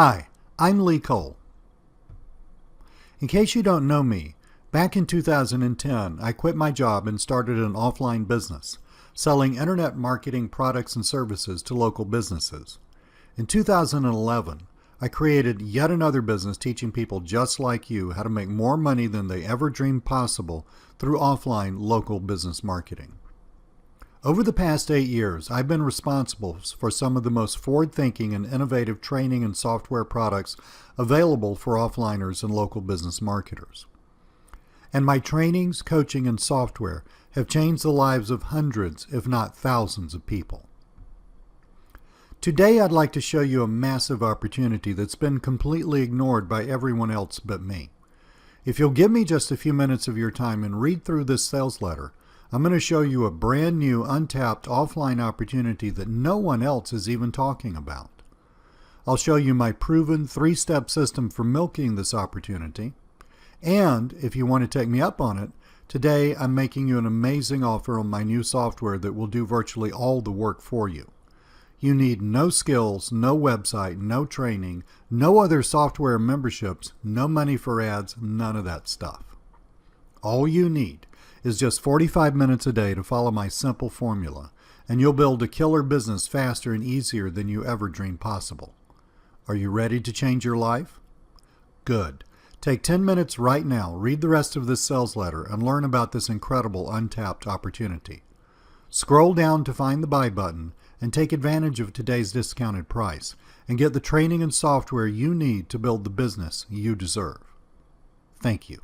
Hi, I'm Lee Cole. In case you don't know me, back in 2010, I quit my job and started an offline business, selling internet marketing products and services to local businesses. In 2011, I created yet another business teaching people just like you how to make more money than they ever dreamed possible through offline local business marketing. Over the past 8 years, I've been responsible for some of the most forward-thinking and innovative training and software products available for offliners and local business marketers. And my trainings, coaching, and software have changed the lives of hundreds, if not thousands, of people. Today, I'd like to show you a massive opportunity that's been completely ignored by everyone else but me. If you'll give me just a few minutes of your time and read through this sales letter, I'm going to show you a brand new, untapped offline opportunity that no one else is even talking about. I'll show you my proven 3-step system for milking this opportunity. And if you want to take me up on it, today I'm making you an amazing offer on my new software that will do virtually all the work for you. You need no skills, no website, no training, no other software memberships, no money for ads, none of that stuff. All you need is just 45 minutes a day to follow my simple formula, and you'll build a killer business faster and easier than you ever dreamed possible. Are you ready to change your life? Good. Take 10 minutes right now, read the rest of this sales letter, and learn about this incredible untapped opportunity. Scroll down to find the buy button and take advantage of today's discounted price and get the training and software you need to build the business you deserve. Thank you.